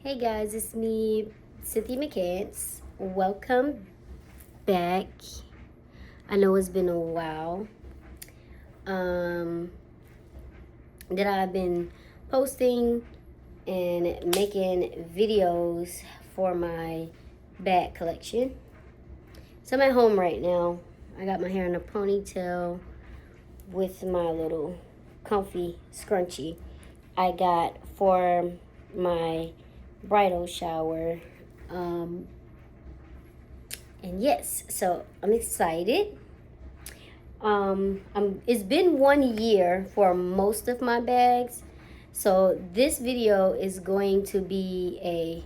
Hey guys, it's me, Cynthia McCants. Welcome back. I know it's been a while that I've been posting and making videos for my bag collection. So I'm at home right now. I got my hair in a ponytail with my little comfy scrunchie I got for my bridal shower. And yes, so I'm excited. It's been 1 year for most of my bags, so this video is going to be a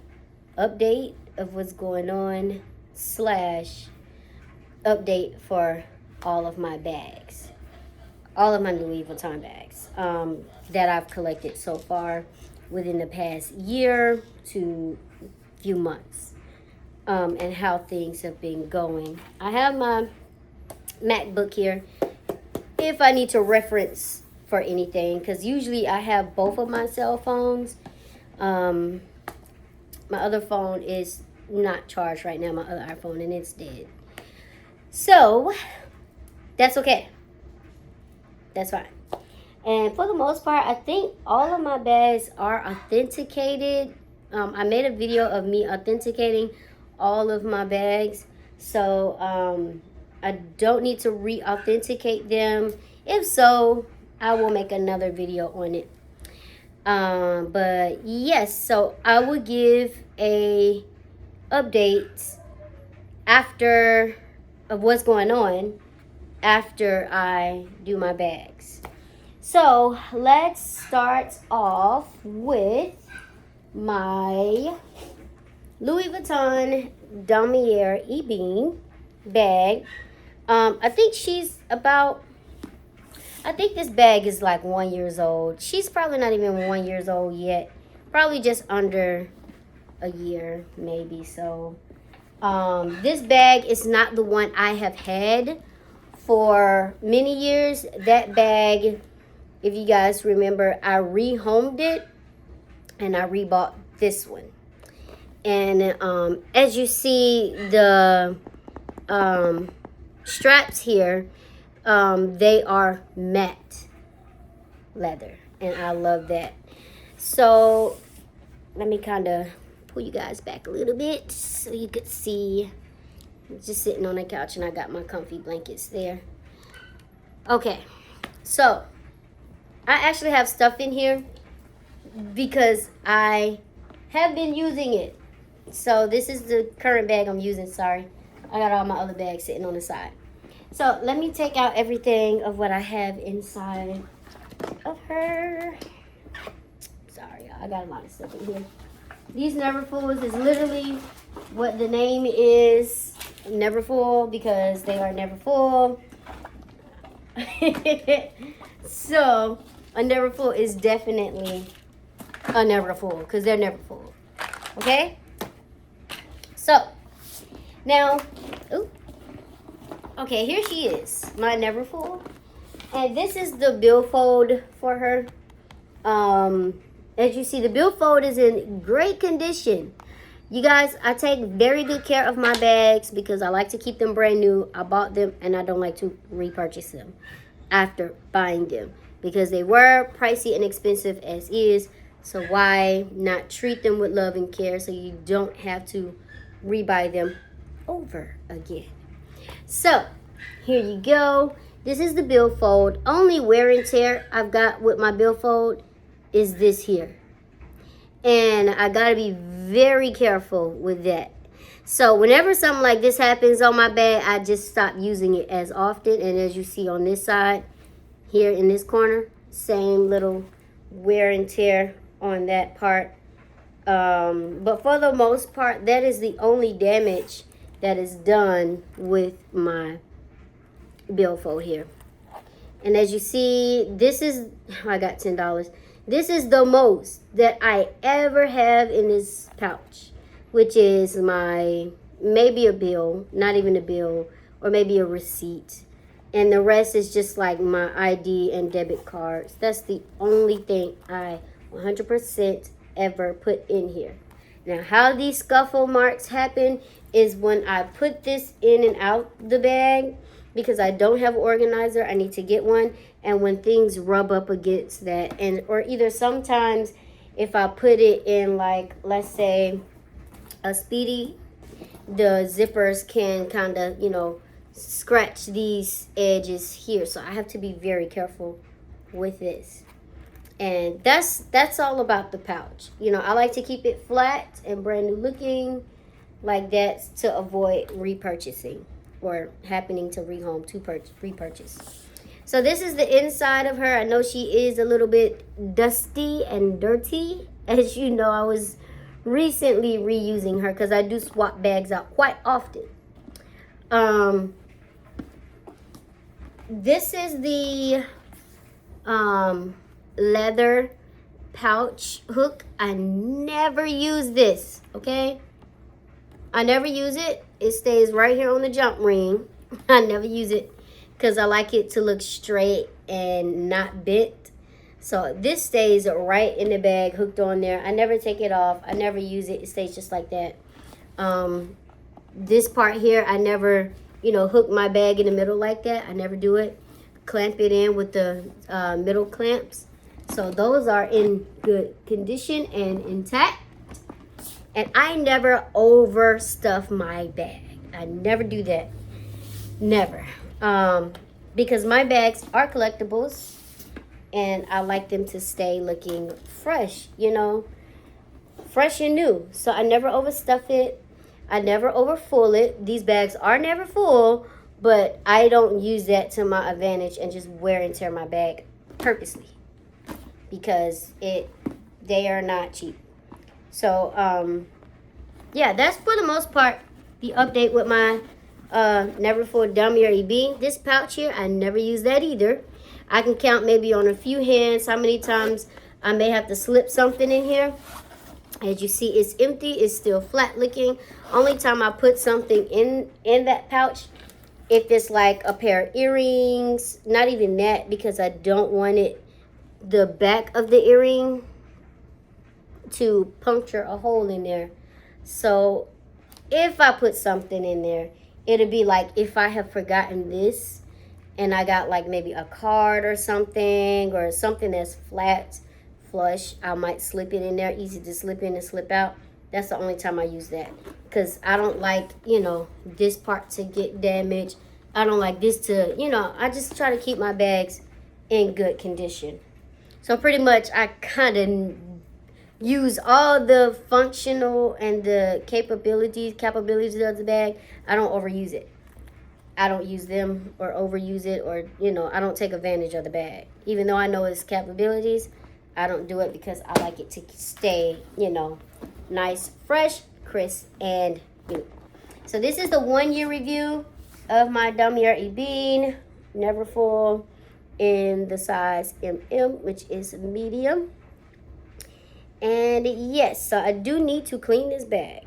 update of what's going on slash update for all of my bags, all of my Louis Vuitton bags that I've collected so far within the past year to few months, and how things have been going. I have my MacBook here if I need to reference for anything, because usually I have both of my cell phones. My other phone is not charged right now, my other iPhone, and it's dead. So that's okay. That's fine. And for the most part, I think all of my bags are authenticated. I made a video of me authenticating all of my bags. So I don't need to re-authenticate them. If so, I will make another video on it. But yes, so I will give a update after of what's going on after I do my bags. So let's start off with my Louis Vuitton Damier E-Beam bag. I think this bag is like 1 year old. She's probably not even 1 year old yet. Probably just under a year, maybe. So this bag is not the one I have had for many years. That bag, if you guys remember, I rehomed it and I rebought this one. And as you see, the straps here, they are matte leather, and I love that. So let me kind of pull you guys back a little bit so you could see. I'm just sitting on the couch and I got my comfy blankets there. Okay, so I actually have stuff in here because I have been using it. So this is the current bag I'm using. Sorry, I got all my other bags sitting on the side. So let me take out everything of what I have inside of her. Sorry, y'all, I got a lot of stuff in here. These Never Fulls is literally what the name is, Never Full, because they are never full. So a Never Full is definitely a Never Full because they're never full. Okay? So now, okay, here she is, my Never Full. And this is the billfold for her. As you see, the billfold is in great condition. You guys, I take very good care of my bags because I like to keep them brand new. I bought them and I don't like to repurchase them after buying them because they were pricey and expensive as is. So why not treat them with love and care so you don't have to rebuy them over again? So here you go. This is the billfold. Only wear and tear I've got with my billfold is this here. And I gotta be very careful with that. So whenever something like this happens on my bag, I just stop using it as often. And as you see on this side, here in this corner, same little wear and tear on that part. But for the most part, that is the only damage that is done with my billfold here. And as you see, this is, I got $10. This is the most that I ever have in this pouch, which is my, maybe a bill, not even a bill, or maybe a receipt. And the rest is just like my ID and debit cards. That's the only thing I 100% ever put in here. Now, how these scuffle marks happen is when I put this in and out the bag, because I don't have an organizer, I need to get one, and when things rub up against that, and or either sometimes if I put it in, like, let's say a Speedy, the zippers can kind of, you know, scratch these edges here, so I have to be very careful with this. And that's all about the pouch. You know, I like to keep it flat and brand new looking like that to avoid repurchasing or happening to repurchase. So this is the inside of her. I know she is a little bit dusty and dirty. As you know, I was recently reusing her because I do swap bags out quite often. This is the leather pouch hook. I never use this, okay? I never use it. It stays right here on the jump ring. I never use it because I like it to look straight and not bent. So this stays right in the bag, hooked on there. I never take it off. I never use it. It stays just like that. This part here, I never, you know, hook my bag in the middle like that. I never do it. Clamp it in with the middle clamps. So those are in good condition and intact. And I never overstuff my bag. I never do that. Never. Because my bags are collectibles and I like them to stay looking fresh, you know, fresh and new. So I never overstuff it. I never overfull it. These bags are never full, but I don't use that to my advantage and just wear and tear my bag purposely because they are not cheap. So, yeah, that's for the most part the update with my Never Full Dummy or EB. This pouch here, I never use that either. I can count maybe on a few hands how many times I may have to slip something in here. As you see, it's empty. It's still flat looking. Only time I put something in that pouch, if it's like a pair of earrings, not even that, because I don't want it, the back of the earring, to puncture a hole in there. So if I put something in there, it'll be like if I have forgotten this and I got like maybe a card or something that's flat, flush, I might slip it in there, easy to slip in and slip out. That's the only time I use that because I don't like, you know, this part to get damaged. I don't like this to, you know, I just try to keep my bags in good condition. So pretty much I kind of use all the functional and the capabilities of the bag. I don't overuse it. I don't use them or overuse it, or, you know, I don't take advantage of the bag. Even though I know its capabilities, I don't do it because I like it to stay, you know, nice, fresh, crisp, and new. So this is the 1 year review of my Damier Ebene Never Full in the size MM, which is medium. And yes, so I do need to clean this bag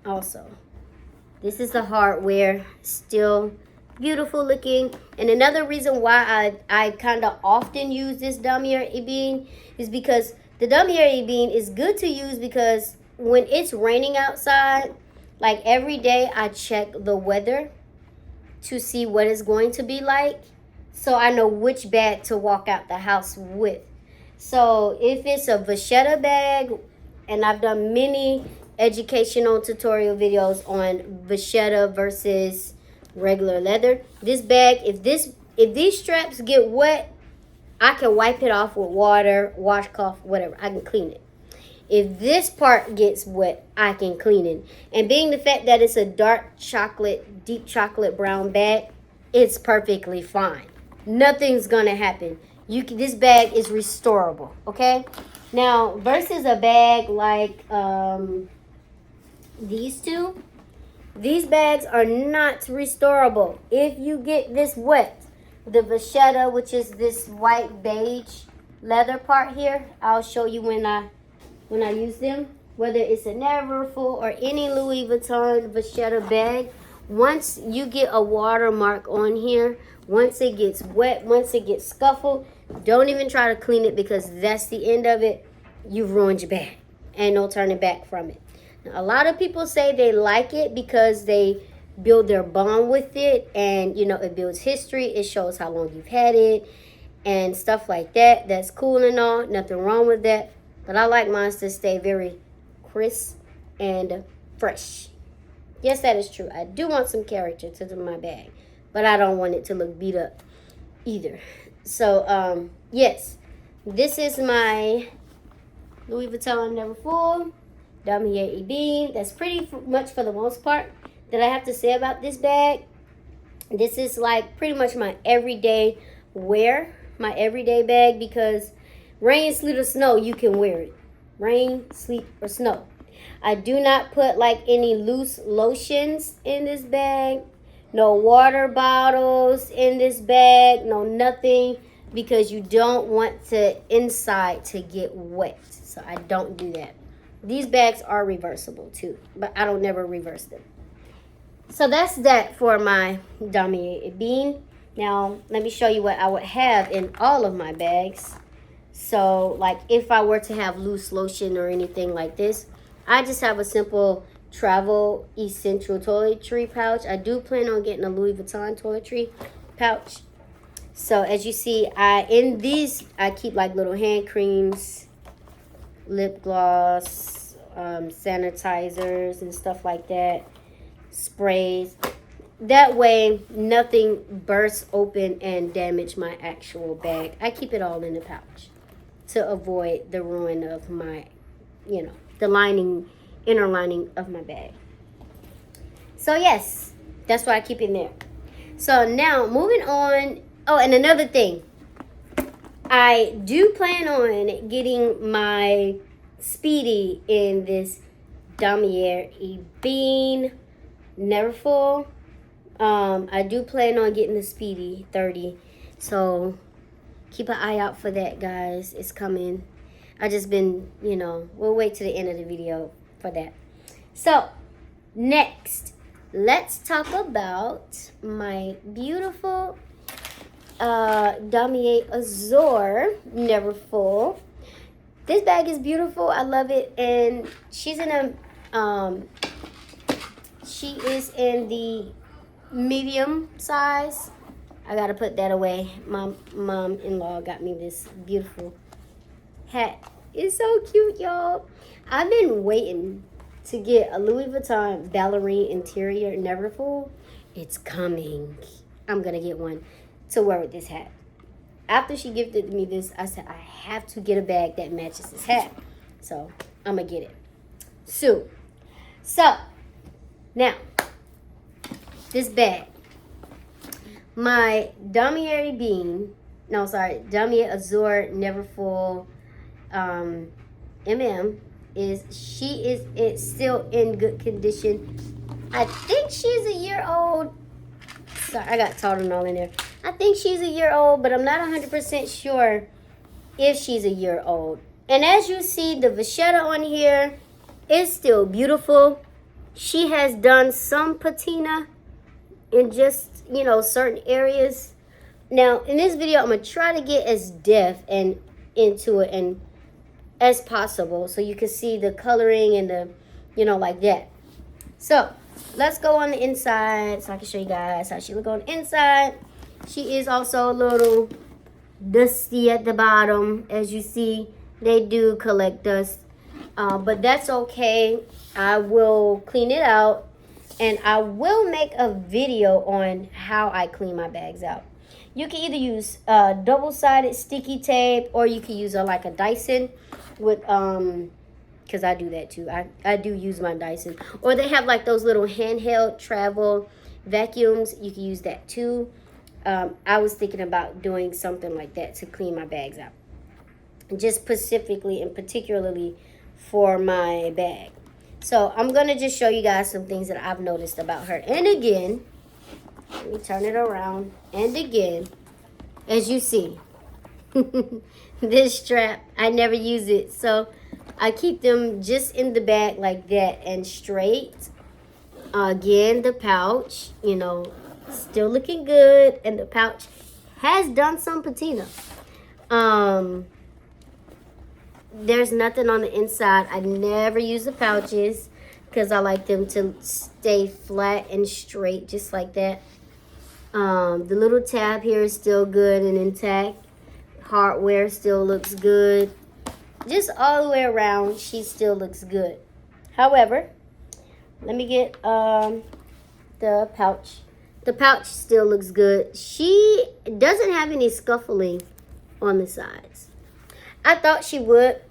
also. This is the hardware, still beautiful looking. And another reason why I kind of often use this Damier Ebene is because the Damier Ebene is good to use because when it's raining outside, like every day I check the weather to see what it's going to be like, so I know which bag to walk out the house with. So if it's a vachetta bag, and I've done many educational tutorial videos on vachetta versus regular leather. This bag, if these straps get wet, I can wipe it off with water, washcloth, whatever. I can clean it. If this part gets wet, I can clean it. And being the fact that it's a dark chocolate, deep chocolate brown bag, it's perfectly fine. Nothing's gonna happen. This bag is restorable, okay? Now, versus a bag like these two, these bags are not restorable. If you get this wet, the vachetta, which is this white beige leather part here, I'll show you when I use them, whether it's a Neverfull or any Louis Vuitton vachetta bag. Once you get a watermark on here, once it gets wet, once it gets scuffled, don't even try to clean it because that's the end of it. You've ruined your bag. Ain't no turning back from it. A lot of people say they like it because they build their bond with it, and you know, it builds history. It shows how long you've had it and stuff like that. That's cool and all, nothing wrong with that. But I like mine to stay very crisp and fresh. Yes, that is true. I do want some character to my bag, but I don't want it to look beat up either. So yes, this is my Louis Vuitton Never Full Damier Ebene. That's pretty much for the most part that I have to say about this bag. This is like pretty much my everyday wear, my everyday bag, because rain, sleet, or snow, you can wear it. Rain, sleet, or snow. I do not put like any loose lotions in this bag. No water bottles in this bag. No nothing, because you don't want the inside to get wet. So I don't do that. These bags are reversible too, but I don't never reverse them. So that's that for my Damier Ebene. Now let me show you what I would have in all of my bags. So like if I were to have loose lotion or anything like this, I just have a simple travel essential toiletry pouch. I do plan on getting a Louis Vuitton toiletry pouch. So as you see, in these I keep like little hand creams, lip gloss, sanitizers and stuff like that, sprays. That way nothing bursts open and damage my actual bag. I keep it all in the pouch to avoid the ruin of my, you know, the lining, inner lining of my bag. So yes, that's why I keep in there. So now moving on. Oh, and another thing, I do plan on getting my Speedy in this Damier Ebene Never Full. I do plan on getting the Speedy 30. So keep an eye out for that, guys. It's coming. I just been, you know, we'll wait to the end of the video for that. So next, let's talk about my beautiful Damier Azur Never Full. This bag is beautiful. I love it, and she's in a she is in the medium size. I gotta put that away. My mom-in-law got me this beautiful hat. It's so cute, y'all. I've been waiting to get a Louis Vuitton ballerine interior Never Full. It's coming. I'm gonna get one to wear with this hat. After she gifted me this, I said I have to get a bag that matches this hat. So I'm gonna get it soon. So now this bag, my Damier Ebene, Damier Azur Never Full it's still in good condition. I think she's a year old. Sorry, I got taught and all in there. I think she's a year old, but I'm not 100% sure if she's a year old. And as you see, the vachetta on here is still beautiful. She has done some patina in just, you know, certain areas. Now, in this video, I'm going to try to get as depth and into it and as possible so you can see the coloring and the, you know, like that. So let's go on the inside so I can show you guys how she look on the inside. She is also a little dusty at the bottom. As you see, they do collect dust, but that's okay. I will clean it out, and I will make a video on how I clean my bags out. You can either use double-sided sticky tape, or you can use like a Dyson with because I do that too. I do use my Dyson, or they have like those little handheld travel vacuums. You can use that too. I was thinking about doing something like that to clean my bags out, just specifically and particularly for my bag. So I'm gonna just show you guys some things that I've noticed about her. And again, let me turn it around. And again, as you see, this strap, I never use it, so I keep them just in the bag like that and straight. Again, the pouch, you know, still looking good, and the pouch has done some patina. There's nothing on the inside. I never use the pouches. because I like them to stay flat and straight, just like that. The little tab here is still good and intact. Hardware still looks good. Just all the way around, she still looks good. However, let me get the pouch. The pouch still looks good. She doesn't have any scuffling on the sides. I thought she would,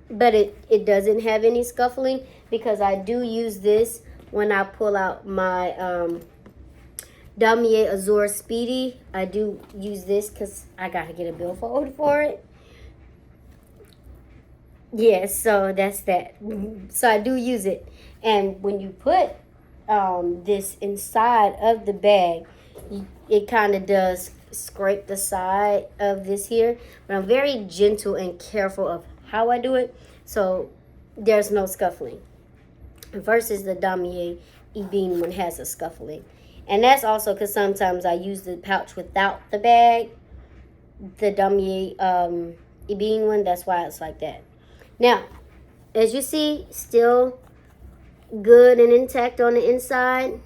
but it doesn't have any scuffling because I do use this when I pull out my Damier Azur Speedy. I do use this because I got to get a billfold for it. Yeah, so that's that. So I do use it. And when you put this inside of the bag, it kind of does scrape the side of this here. But I'm very gentle and careful of how I do it. So there's no scuffling. Versus the Damier Ebene one has a scuffling. And that's also because sometimes I use the pouch without the bag. The Damier Ebene one, that's why it's like that. Now, as you see, still good and intact on the inside.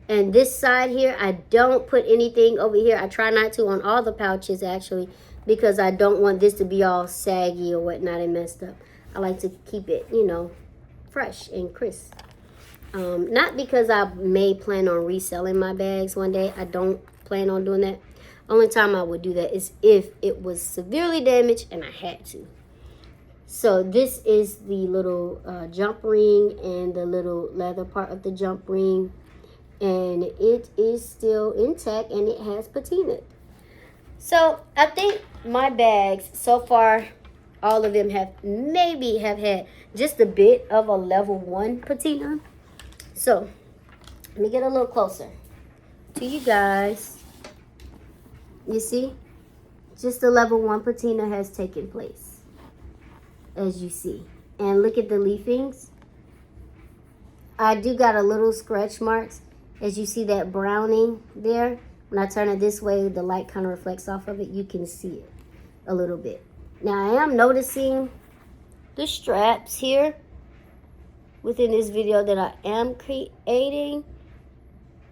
And this side here, I don't put anything over here. I try not to on all the pouches, actually, because I don't want this to be all saggy or whatnot and messed up. I like to keep it, you know, fresh and crisp. Not because I may plan on reselling my bags one day. I don't plan on doing that. Only time I would do that is if it was severely damaged and I had to. So this is the little jump ring and the little leather part of the jump ring. And it is still intact and it has patina. So I think my bags so far, all of them have had just a bit of a level 1 patina. So let me get a little closer to you guys. You see, just a level 1 patina has taken place, as you see. And look at the leafings. I do got a little scratch marks. As you see that browning there, when I turn it this way, the light kind of reflects off of it. You can see it a little bit. Now, I am noticing the straps here within this video that I am creating.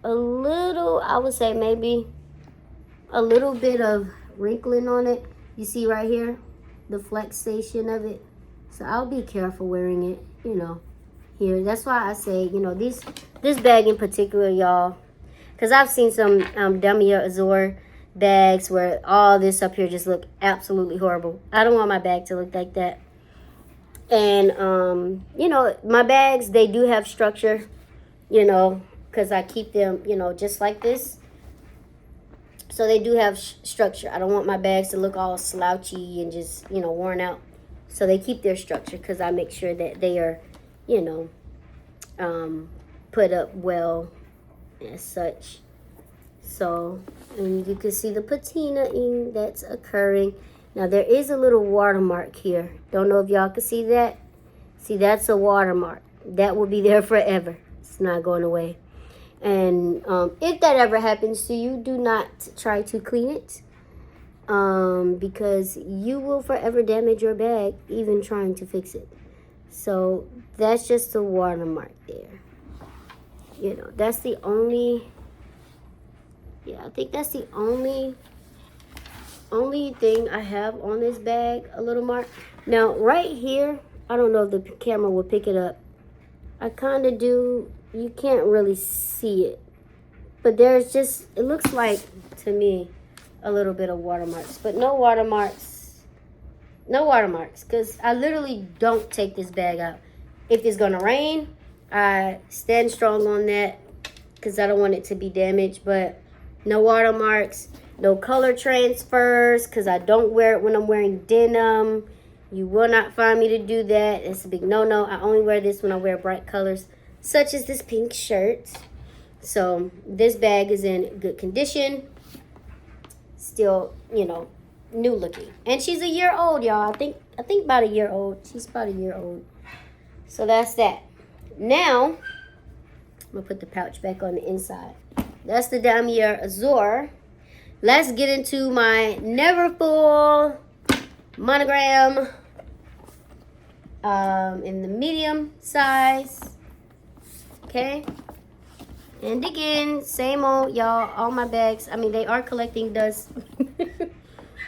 A little, I would say maybe a little bit of wrinkling on it. You see right here, the flexation of it. So I'll be careful wearing it, you know. Here, that's why I say, you know, this bag in particular, y'all, because I've seen some Damier Azur bags where all this up here just look absolutely horrible. I don't want my bag to look like that. And you know, my bags, they do have structure, you know, because I keep them, you know, just like this. So they do have structure. I don't want my bags to look all slouchy and just, you know, worn out. So they keep their structure because I make sure that they are, you know, put up well as such. So, and you can see the patinaing that's occurring. Now there is a little watermark here. Don't know if y'all can see that. See, that's a watermark. That will be there forever. It's not going away. And if that ever happens to you, do not try to clean it. Because you will forever damage your bag even trying to fix it. So that's just a watermark there. You know, that's the only, yeah, I think that's the only thing I have on this bag, a little mark. Now, right here, I don't know if the camera will pick it up. I kind of do, you can't really see it. But there's just, it looks like, to me, a little bit of watermarks. But no watermarks. No watermarks, because I literally don't take this bag out. If it's going to rain, I stand strong on that because I don't want it to be damaged. But no watermarks, no color transfers because I don't wear it when I'm wearing denim. You will not find me to do that. It's a big no-no. I only wear this when I wear bright colors, such as this pink shirt. So this bag is in good condition. Still, you know, new looking. And she's a year old, y'all. I think about a year old. She's about a year old. So that's that. Now, I'm going to put the pouch back on the inside. That's the Damier Azur. Let's get into my Neverfull monogram in the medium size. Okay. And again, same old, y'all. All my bags, I mean, they are collecting dust.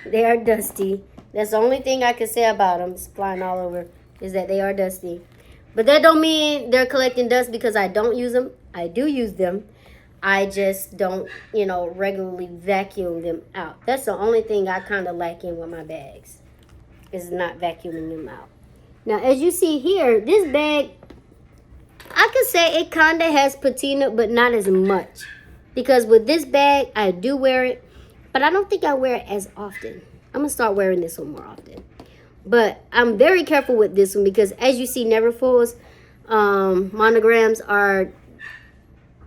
They are dusty. That's the only thing I can say about them. It's flying all over. Is that they are dusty. But that don't mean they're collecting dust because I don't use them. I do use them. I just don't, you know, regularly vacuum them out. That's the only thing I kind of lack in with my bags. Is not vacuuming them out. Now, as you see here, this bag, I could say it kind of has patina, but not as much. Because with this bag, I do wear it, but I don't think I wear it as often. I'm going to start wearing this one more often. But I'm very careful with this one because as you see, Neverfull's monograms are,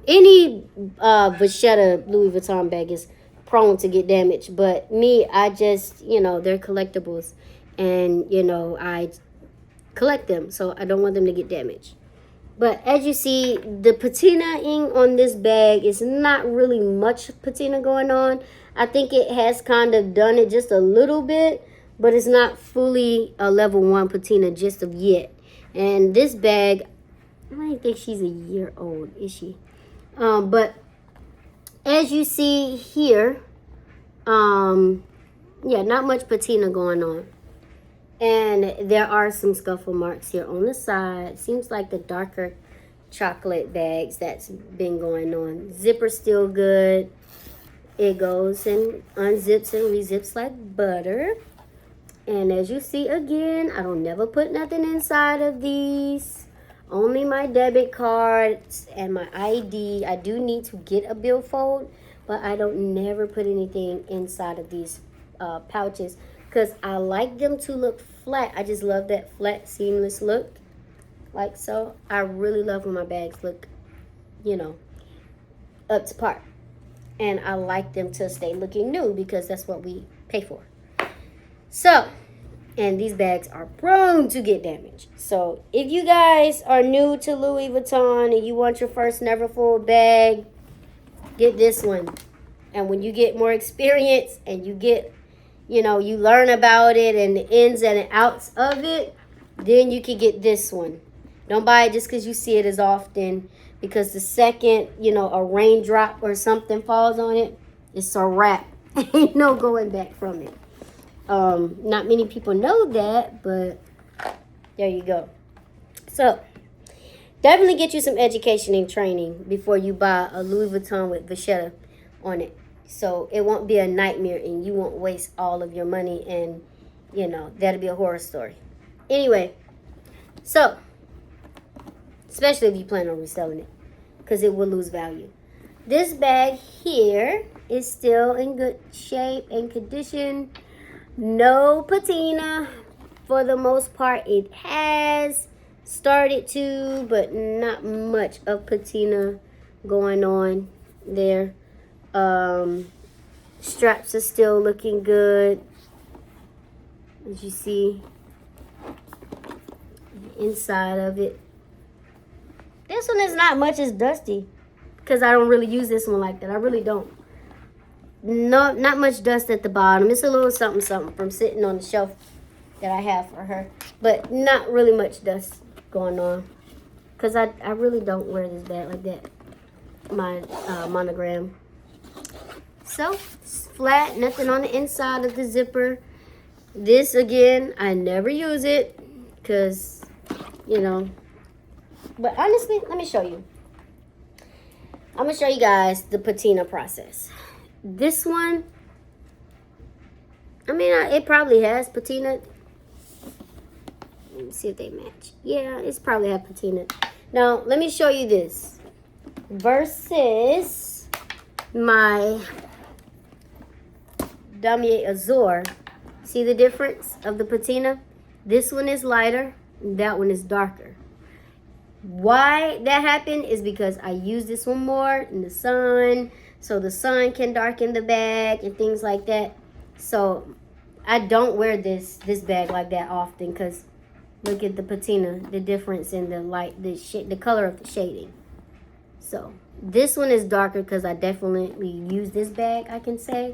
any Vachetta Louis Vuitton bag is prone to get damaged. But me, I just, you know, they're collectibles. And, you know, I collect them, so I don't want them to get damaged. But as you see, the patinaing on this bag is not really much patina going on. I think it has kind of done it just a little bit, but it's not fully a level 1 patina just of yet. And this bag, I don't think she's a year old, is she? But as you see here, yeah, not much patina going on. And there are some scuffle marks here on the side. Seems like the darker chocolate bags that's been going on. Zipper still good. It goes and unzips and rezips like butter. And as you see again, I don't never put nothing inside of these. Only my debit cards and my ID. I do need to get a billfold, but I don't never put anything inside of these pouches. Because I like them to look flat. I just love that flat, seamless look. Like so. I really love when my bags look, you know, up to par. And I like them to stay looking new because that's what we pay for. So, and these bags are prone to get damaged. So, if you guys are new to Louis Vuitton and you want your first Neverfull bag, get this one. And when you get more experience and you get, you know, you learn about it and the ins and outs of it, then you can get this one. Don't buy it just because you see it as often, because the second, you know, a raindrop or something falls on it, it's a wrap. Ain't no going back from it. Not many people know that, but there you go. So, definitely get you some education and training before you buy a Louis Vuitton with Vachetta on it. So it won't be a nightmare and you won't waste all of your money and, you know, that'll be a horror story. Anyway, so, especially if you plan on reselling it, because it will lose value. This bag here is still in good shape and condition. No patina for the most part. It has started to, but not much of patina going on there. Straps are still looking good, as you see. Inside of it, this one is not much as dusty because I don't really use this one like that. I really don't. No, not much dust at the bottom. It's a little something something from sitting on the shelf that I have for her, but not really much dust going on because I really don't wear this bag like that. My monogram. So, it's flat, nothing on the inside of the zipper. This, again, I never use it because, you know. But honestly, let me show you. I'm going to show you guys the patina process. This one, I mean, it probably has patina. Let me see if they match. Yeah, it's probably have patina. Now, let me show you this. Versus my Damier Azur. See the difference of the patina? This one is lighter, and that one is darker. Why that happened is because I use this one more in the sun, so the sun can darken the bag and things like that. So I don't wear this bag like that often because look at the patina, the difference in the light, the color of the shading. So this one is darker because I definitely use this bag, I can say.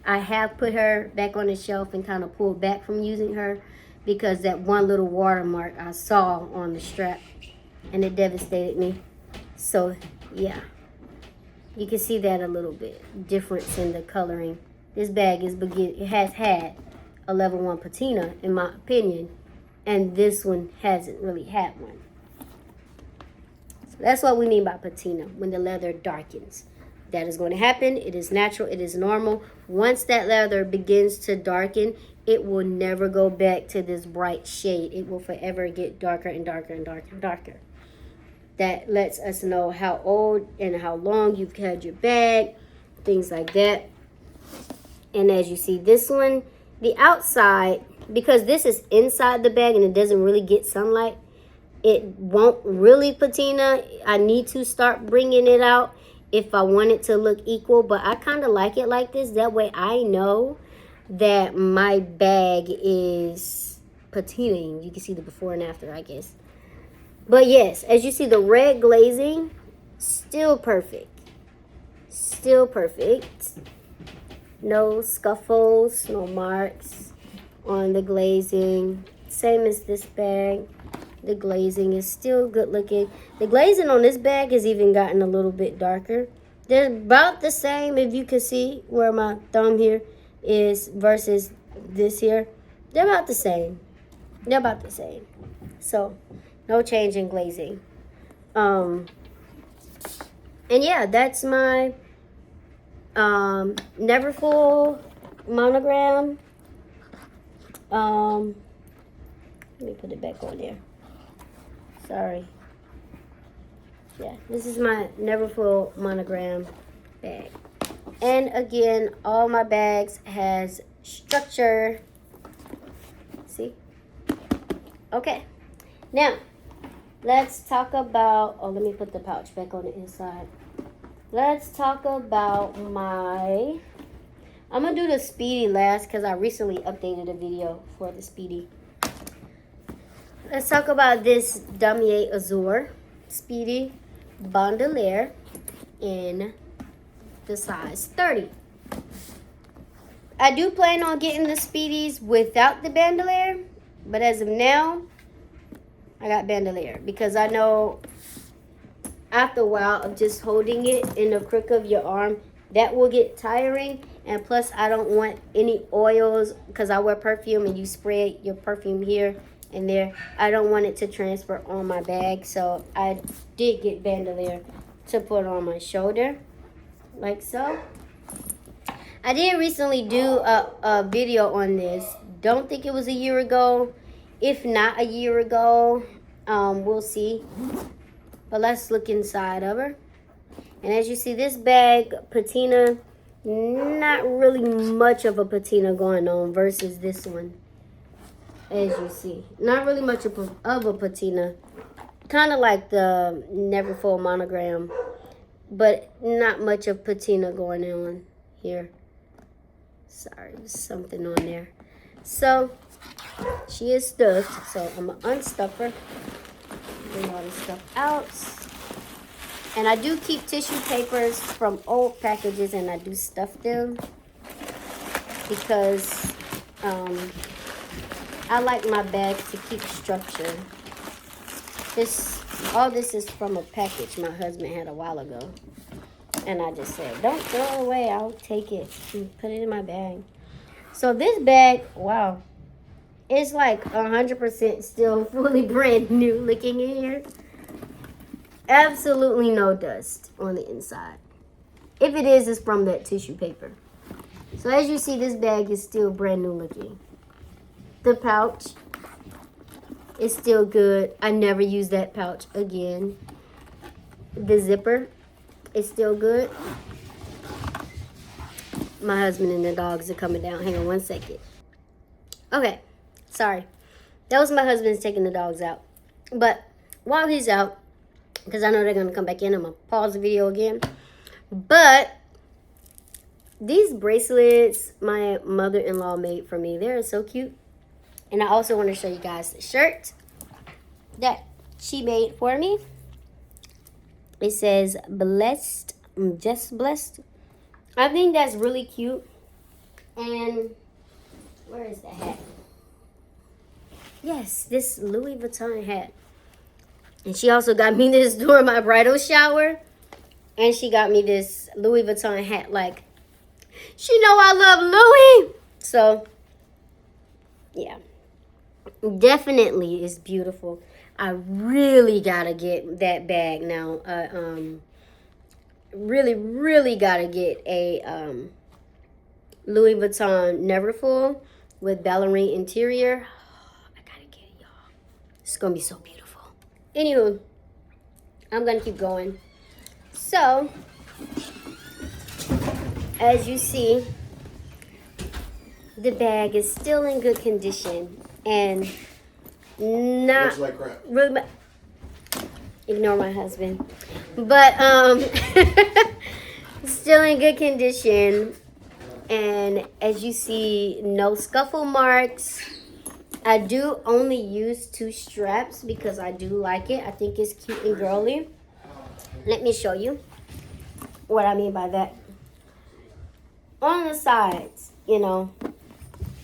I have put her back on the shelf and kind of pulled back from using her because that one little watermark I saw on the strap, and it devastated me. So yeah, you can see that a little bit difference in the coloring. This bag it has had a level 1 patina in my opinion, and this one hasn't really had one. So that's what we mean by patina, when the leather darkens. That is going to happen. It is natural. It is normal. Once that leather begins to darken, it will never go back to this bright shade. It will forever get darker and darker and darker and darker. That lets us know how old and how long you've had your bag, things like that. And as you see, this one, the outside, because this is inside the bag and it doesn't really get sunlight, it won't really patina. I need to start bringing it out if I want it to look equal, but I kind of like it like this. That way I know that my bag is patinaing. You can see the before and after, I guess. But yes, as you see, the red glazing, still perfect. Still perfect. No scuffles, no marks on the glazing. Same as this bag. The glazing is still good looking. The glazing on this bag has even gotten a little bit darker. They're about the same, if you can see where my thumb here is versus this here. They're about the same. They're about the same. So, no change in glazing. And yeah, that's my Never Full monogram. Let me put it back on there. Sorry. Yeah, this is my Never Full monogram bag. And again, all my bags has structure. See? Okay. Now, let's talk about, let me put the pouch back on the inside. Let's talk about I'm going to do the Speedy last because I recently updated a video for the Speedy. Let's talk about this Damier Azur Speedy Bandolier in the size 30. I do plan on getting the Speedies without the bandolier, but as of now, I got bandolier because I know after a while of just holding it in the crook of your arm, that will get tiring. And plus, I don't want any oils because I wear perfume and you spray your perfume here and there. I don't want it to transfer on my bag, so I did get bandolier to put on my shoulder like so. I did recently do a video on this. Don't think it was a year ago. If not a year ago, we'll see. But let's look inside of her. And as you see, this bag, patina, not really much of a patina going on versus this one. As you see, not really much of a patina. Kind of like the Never Full monogram, but not much of patina going on here. Sorry, there's something on there. So, she is stuffed. So, I'm going to unstuff her. Bring all this stuff out. And I do keep tissue papers from old packages and I do stuff them. Because I like my bag to keep structure. All this is from a package my husband had a while ago. And I just said, don't throw it away. I'll take it and put it in my bag. So this bag, wow. It's like 100% still fully brand new looking in here. Absolutely no dust on the inside. If it is, it's from that tissue paper. So as you see, this bag is still brand new looking. The pouch is still good. I never use that pouch again. The zipper is still good. My husband and the dogs are coming down. Hang on one second. Okay, sorry. That was my husband's taking the dogs out. But while he's out, because I know they're going to come back in, I'm going to pause the video again. But these bracelets my mother-in-law made for me, they're so cute. And I also want to show you guys the shirt that she made for me. It says, blessed, just blessed. I think that's really cute. And where is the hat? Yes, this Louis Vuitton hat. And she also got me this during my bridal shower. And she got me this Louis Vuitton hat. Like, she know I love Louis. So, yeah. Definitely is beautiful. I really gotta get that bag now. Really gotta get a Louis Vuitton Neverfull with ballerine interior. I gotta get it, y'all. It's gonna be so beautiful. Anywho, I'm gonna keep going. So, as you see, the bag is still in good condition and not looks like crap. Really. Ignore my husband, but still in good condition. And as you see, no scuffle marks. I do only use 2 straps because I do like it. I think it's cute and girly. Let me show you what I mean by that. On the sides, you know,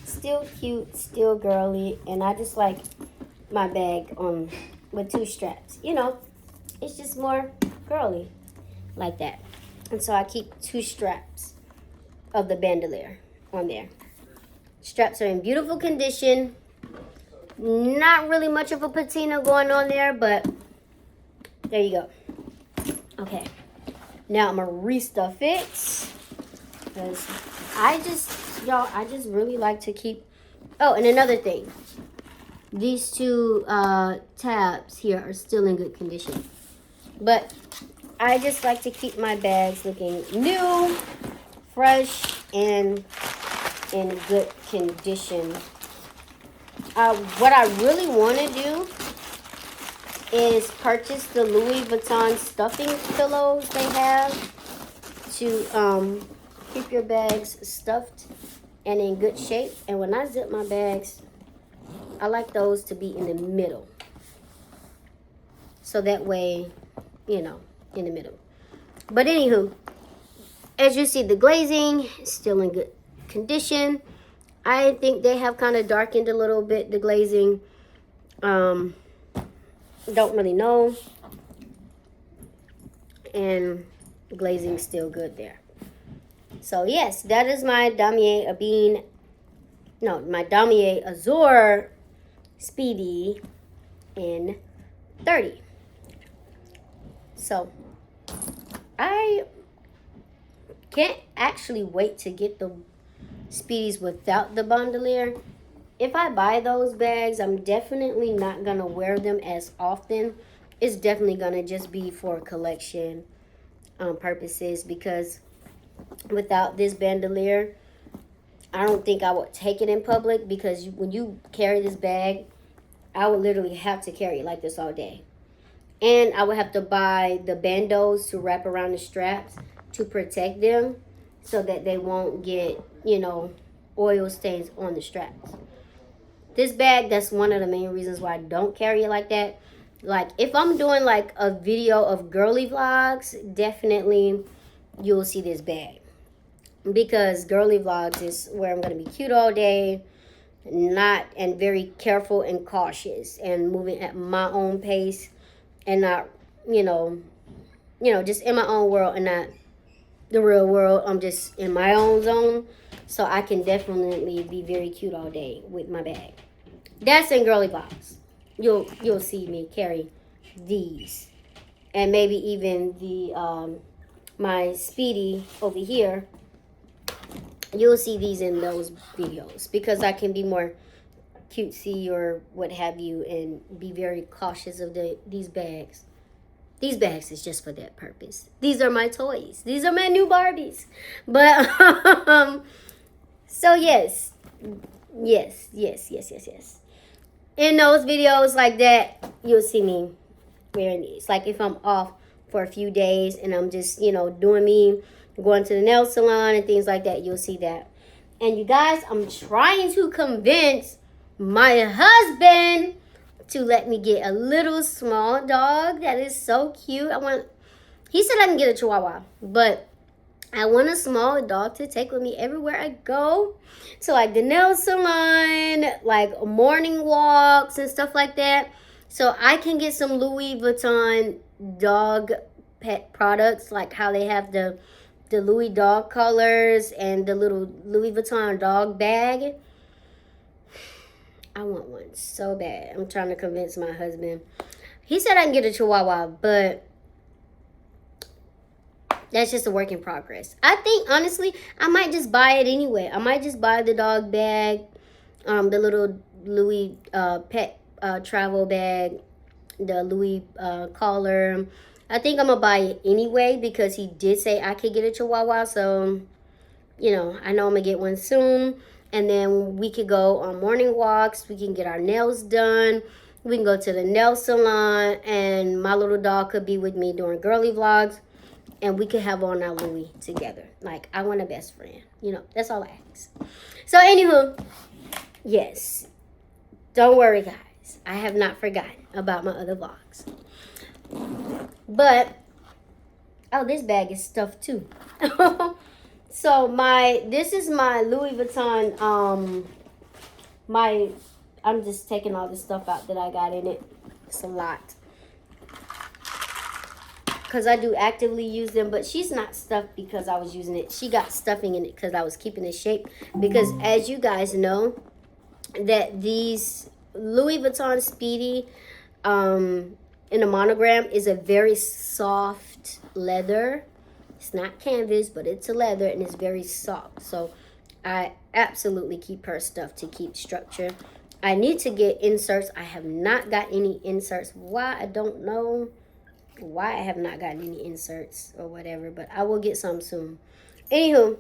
still cute, still girly, and I just like my bag on with 2 straps. You know, it's just more girly like that. And so I keep 2 straps of the bandolier on there. Straps are in beautiful condition. Not really much of a patina going on there, but there you go. Okay, now I'm gonna restuff it because I just really like to keep. Oh, and another thing, these 2 tabs here are still in good condition, but I just like to keep my bags looking new, fresh, and in good condition. What I really want to do is purchase the Louis Vuitton stuffing pillows they have to keep your bags stuffed and in good shape. And when I zip my bags, I like those to be in the middle. So that way, you know, in the middle. But anywho, as you see, the glazing is still in good condition. I think they have kind of darkened a little bit, the glazing. Don't really know. And the glazing's still good there. So yes, that is my Damier Azur Speedy in 30. So I can't actually wait to get the Speedies without the bandolier. If I buy those bags, I'm definitely not gonna wear them as often. It's definitely gonna just be for collection purposes, because without this bandolier, I don't think I would take it in public, because when you carry this bag, I would literally have to carry it like this all day. And I would have to buy the bandos to wrap around the straps to protect them so that they won't get, you know, oil stains on the straps. This bag, that's one of the main reasons why I don't carry it like that. Like, if I'm doing like a video of girly vlogs, definitely you'll see this bag. Because girly vlogs is where I'm going to be cute all day, and very careful and cautious and moving at my own pace and not, you know, just in my own world and not the real world. I'm just in my own zone. So I can definitely be very cute all day with my bag. That's in girly vlogs. You'll see me carry these. And maybe even the my Speedy over here. You'll see these in those videos, because I can be more cutesy or what have you and be very cautious of these bags. These bags is just for that purpose. These are my toys. These are my new Barbies. But so yes. In those videos like that, you'll see me wearing these. Like if I'm off for a few days and I'm just, doing me, going to the nail salon and things like that, you'll see that. And you guys, I'm trying to convince my husband to let me get a little small dog that is so cute. He said I can get a Chihuahua, but I want a small dog to take with me everywhere I go. So like the nail salon, like morning walks and stuff like that. So I can get some Louis Vuitton dog pet products, like how they have the Louis dog collars and the little Louis Vuitton dog bag. I want one so bad. I'm trying to convince my husband. He said I can get a Chihuahua, but that's just a work in progress. I think, honestly, I might just buy it anyway. I might just buy the dog bag, the little Louis pet travel bag, the Louis collar. I think I'm going to buy it anyway because he did say I could get a Chihuahua. So, you know, I know I'm going to get one soon. And then we could go on morning walks. We can get our nails done. We can go to the nail salon. And my little dog could be with me during girly vlogs. And we could have on our Louis together. Like, I want a best friend. You know, that's all I ask. So, anywho, yes. Don't worry, guys. I have not forgotten about my other vlogs. But, oh, this bag is stuffed too. So, this is my Louis Vuitton, I'm just taking all the stuff out that I got in it. It's a lot. Because I do actively use them, but she's not stuffed because I was using it. She got stuffing in it because I was keeping it shape. Because as you guys know, that these Louis Vuitton Speedy in a monogram is a very soft leather. It's not canvas, but it's a leather and it's very soft. So I absolutely keep her stuff to keep structure. I need to get inserts. I have not got any inserts. Why? I don't know why I have not gotten any inserts or whatever, but I will get some soon. Anywho,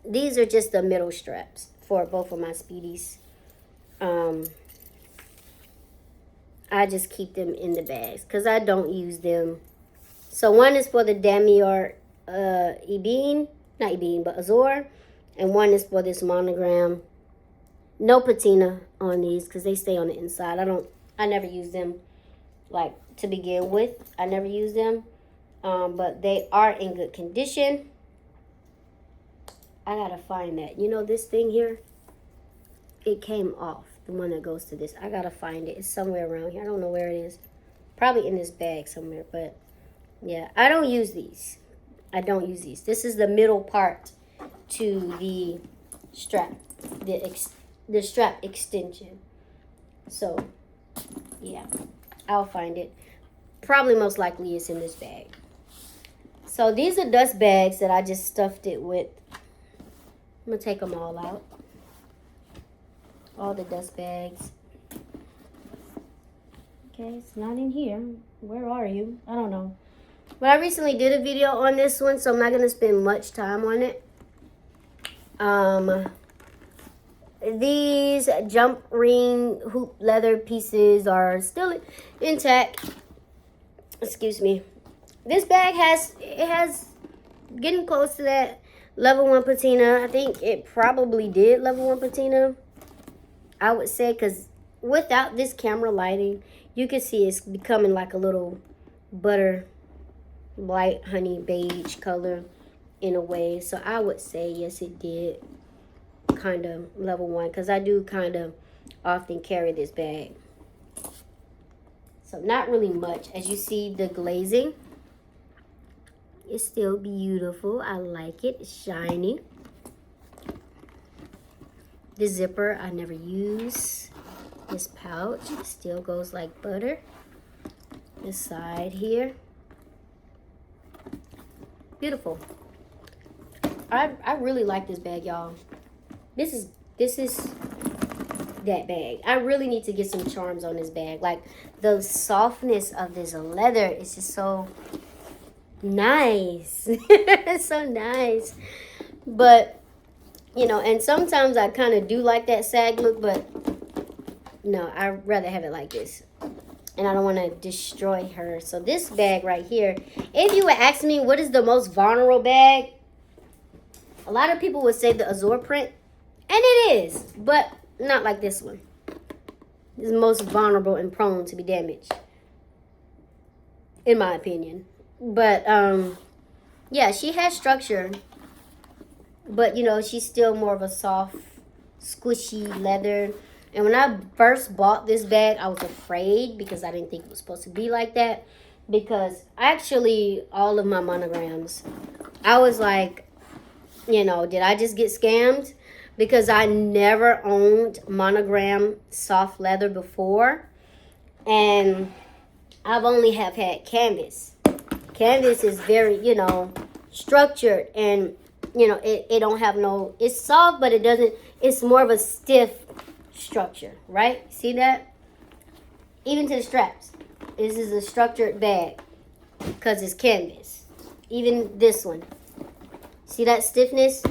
these are just the middle straps for both of my Speedies. I just keep them in the bags because I don't use them. So one is for the Damier not Ebene, but Azure, and one is for this monogram. No patina on these because they stay on the inside. I never use them, like, to begin with. I never use them, but they are in good condition. I gotta find that. You know this thing here? It came off, the one that goes to this. I gotta find it. It's somewhere around here. I don't know where it is. Probably in this bag somewhere, but yeah, I don't use these. I don't use these. This is the middle part to the strap, the strap extension. So, yeah, I'll find it. Probably most likely it's in this bag. So these are dust bags that I just stuffed it with. I'm going to take them all out. All the dust bags. Okay, it's not in here. Where are you? I don't know. But I recently did a video on this one, so I'm not going to spend much time on it. These jump ring hoop leather pieces are still intact. Excuse me. This bag has getting close to that level 1 patina. I think it probably did level 1 patina, I would say, because without this camera lighting, you can see it's becoming like a little butter, light honey beige color in a way. So I would say yes, it did kind of level 1, because I do kind of often carry this bag. So not really much. As you see, the glazing is still beautiful. I like it. It's shiny. The zipper I never use. This pouch still goes like butter. This side here. Beautiful. I really like this bag, y'all. This is that bag. I really need to get some charms on this bag. Like, the softness of this leather is just so nice. It's so nice. But, you know, and sometimes I kind of do like that sag look, but no, I'd rather have it like this. And I don't want to destroy her. So this bag right here, if you would ask me what is the most vulnerable bag, a lot of people would say the Azure print. And it is, but not like this one. It's the most vulnerable and prone to be damaged, in my opinion. But, yeah, she has structure. But, you know, she's still more of a soft, squishy leather. And when I first bought this bag, I was afraid because I didn't think it was supposed to be like that. Because actually, all of my monograms, I was like, you know, did I just get scammed? Because I never owned monogram soft leather before. And I've only have had canvas. Canvas is very, you know, structured, and you know, it don't have no, it's soft, but it doesn't, it's more of a stiff structure, right? See that? Even to the straps. This is a structured bag because it's canvas. Even this one. See that stiffness?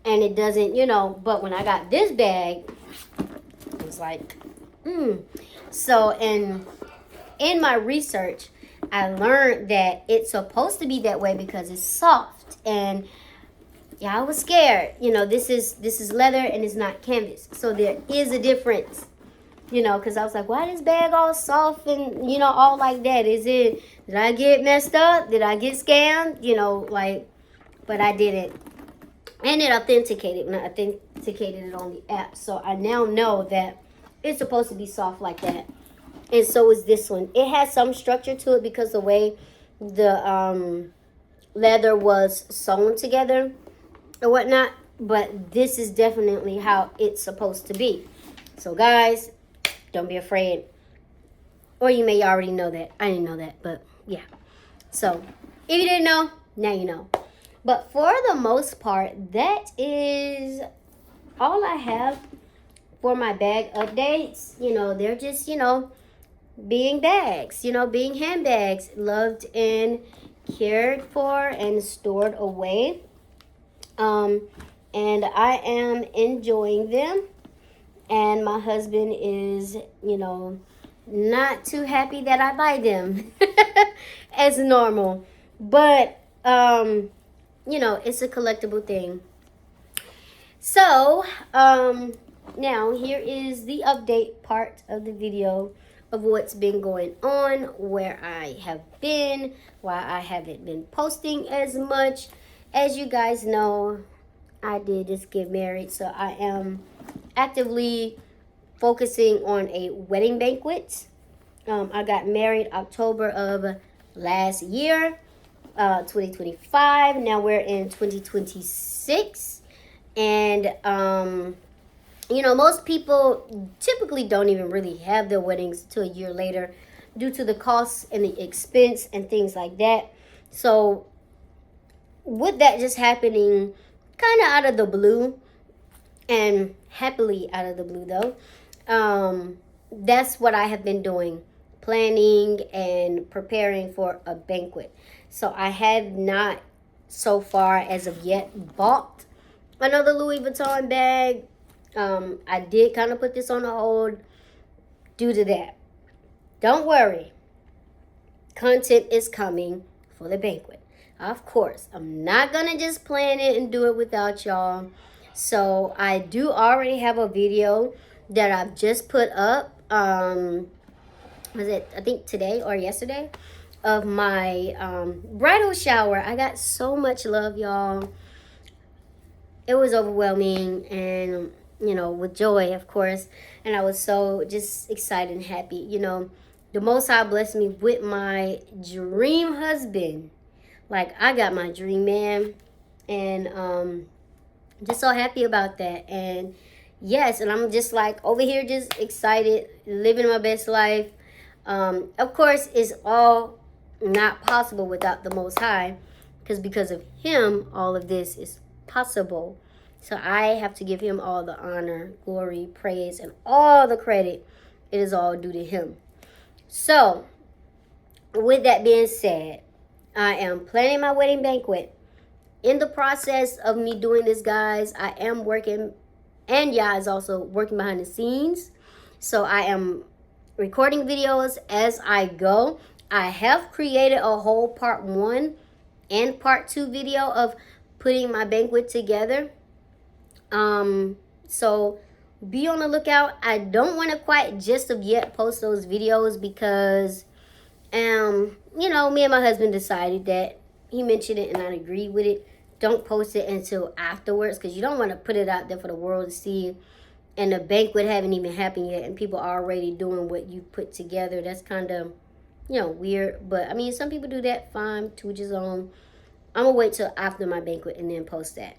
And it doesn't, you know, but when I got this bag, it was like, So, in my research, I learned that it's supposed to be that way because it's soft. And yeah, I was scared. You know, this is leather and it's not canvas. So there is a difference. You know, because I was like, why this bag all soft and, you know, all like that? Did I get messed up? Did I get scammed? You know, like, but I didn't. And it authenticated when I authenticated it on the app. So I now know that it's supposed to be soft like that. And so is this one. It has some structure to it because the way the leather was sewn together or whatnot. But this is definitely how it's supposed to be. So guys, don't be afraid. Or you may already know that. I didn't know that, but yeah. So if you didn't know, now you know. But for the most part, that is all I have for my bag updates. You know, they're just, you know, being bags, you know, being handbags, loved and cared for and stored away. And I am enjoying them. And my husband is, you know, not too happy that I buy them as normal. But, you know, it's a collectible thing. So, now here is the update part of the video of what's been going on, where I have been, why I haven't been posting as much. As you guys know, I did just get married, so I am actively focusing on a wedding banquet. I got married October of last year, 2025. Now we're in 2026. And, you know, most people typically don't even really have their weddings until a year later due to the costs and the expense and things like that. So with that just happening kind of out of the blue, and happily out of the blue though, that's what I have been doing, planning and preparing for a banquet. So I have not so far as of yet bought another Louis Vuitton bag. I did kind of put this on hold due to that. Don't worry, content is coming for the banquet. Of course, I'm not gonna just plan it and do it without y'all. So I do already have a video that I've just put up. Was it, I think today or yesterday, of my bridal shower. I got so much love, y'all. It was overwhelming, and you know, with joy, of course. And I was so just excited and happy. You know, the Most High blessed me with my dream husband. Like, I got my dream man, and just so happy about that. And yes, and I'm just like over here just excited, living my best life. Of course, it's all not possible without the Most High, because of him all of this is possible. So I have to give him all the honor, glory, praise, and all the credit. It is all due to him. So with that being said, I am planning my wedding banquet. In the process of me doing this, guys, I am working, and Yah is also working behind the scenes. So I am recording videos as I go. I have created a whole part 1 and part 2 video of putting my banquet together. So be on the lookout. I don't want to quite just of yet post those videos because, you know, me and my husband decided that he mentioned it and I agreed with it. Don't post it until afterwards, because you don't want to put it out there for the world to see and the banquet haven't even happened yet, and people are already doing what you put together. That's kind of, weird. But I mean, some people do that. Fine, to each his own. I'm gonna wait till after my banquet and then post that.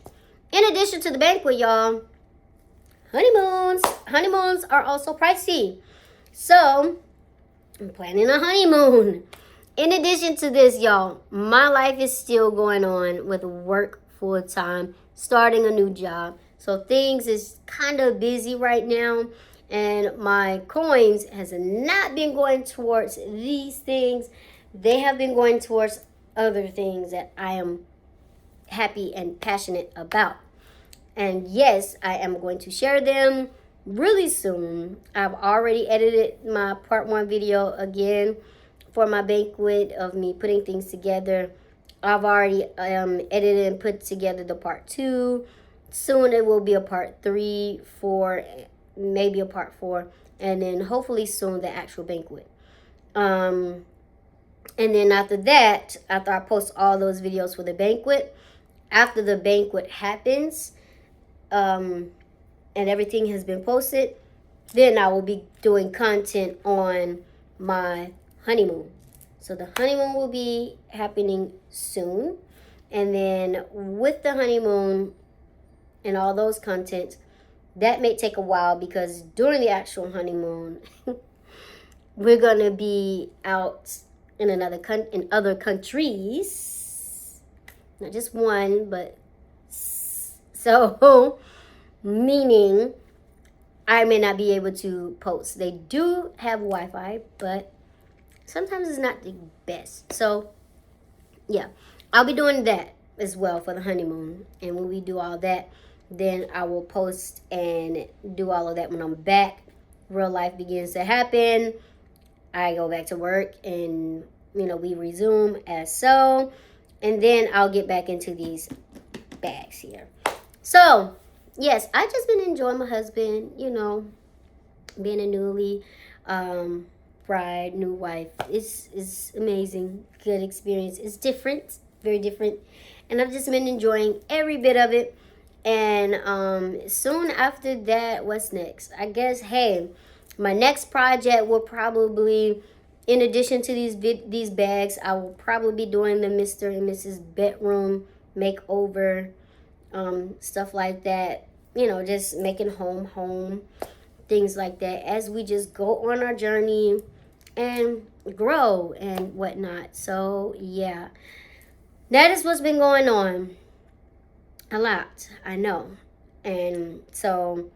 In addition to the banquet, y'all, honeymoons are also pricey. So I'm planning a honeymoon. In addition to this, y'all, my life is still going on with work full time, starting a new job. So things is kind of busy right now, and my coins has not been going towards these things. They have been going towards other things that I am happy and passionate about. And yes, I am going to share them really soon. I've already edited my part 1 video again for my banquet of me putting things together. I've already edited and put together the part 2. Soon it will be a part 3, 4, maybe a part 4, and then hopefully soon the actual banquet. And then after that, after I post all those videos for the banquet, after the banquet happens, and everything has been posted, then I will be doing content on my honeymoon. So the honeymoon will be happening soon. And then with the honeymoon and all those contents, that may take a while because during the actual honeymoon, we're going to be out in other countries. Not just one, but so meaning I may not be able to post. They do have Wi-Fi, but sometimes it's not the best. So yeah, I'll be doing that as well for the honeymoon. And when we do all that, then I will post and do all of that when I'm back. Real life begins to happen. I go back to work and, we resume as so. And then I'll get back into these bags here. So, yes, I just been enjoying my husband, being a newly bride, new wife. It's amazing. Good experience. It's different, very different. And I've just been enjoying every bit of it. And soon after that, what's next? I guess, hey, my next project will probably, in addition to these bags, I will probably be doing the Mr. and Mrs. bedroom makeover, stuff like that. Just making home, things like that, as we just go on our journey and grow and whatnot. So yeah, that is what's been going on. A lot, I know. And so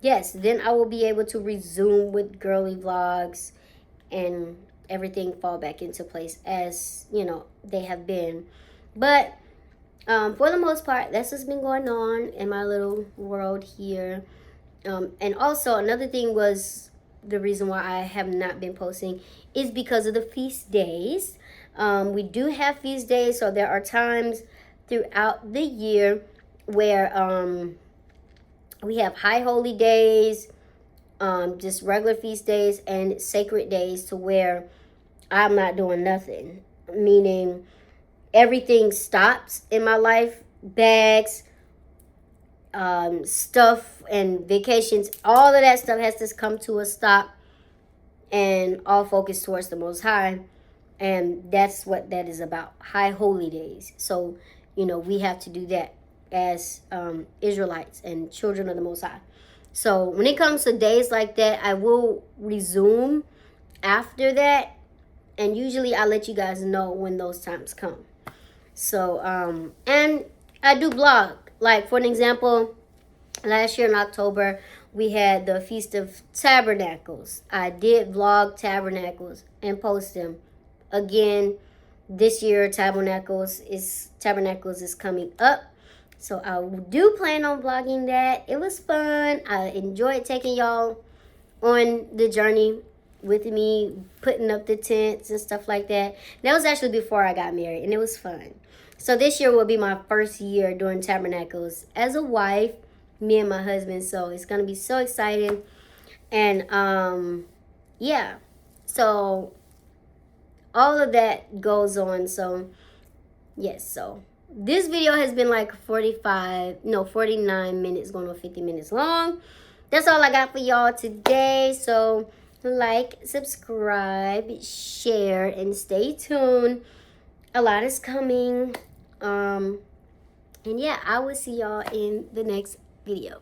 yes, then I will be able to resume with girly vlogs and everything fall back into place as they have been. But for the most part, that's what's been going on in my little world here. And also another thing was the reason why I have not been posting is because of the feast days. We do have feast days, so there are times throughout the year where we have high holy days, just regular feast days, and sacred days to where I'm not doing nothing. Meaning everything stops in my life. Bags, stuff, and vacations, all of that stuff has to come to a stop and all focus towards the Most High. And that's what that is about, high holy days. So, we have to do that as Israelites and children of the Most High. So when it comes to days like that, I will resume after that. And usually I let you guys know when those times come. So, and I do blog. Like, for an example, last year in October, we had the Feast of Tabernacles. I did vlog Tabernacles and post them. Again, this year, Tabernacles is coming up. So I do plan on vlogging that. It was fun. I enjoyed taking y'all on the journey with me, putting up the tents and stuff like that. That was actually before I got married, and it was fun. So this year will be my first year doing Tabernacles as a wife, me and my husband. So it's going to be so exciting. And yeah, so all of that goes on. So yes, so this video has been like 49 minutes, going on 50 minutes long. that's all I got for y'all today. So like, subscribe, share, and stay tuned. A lot is coming. And yeah, I will see y'all in the next video.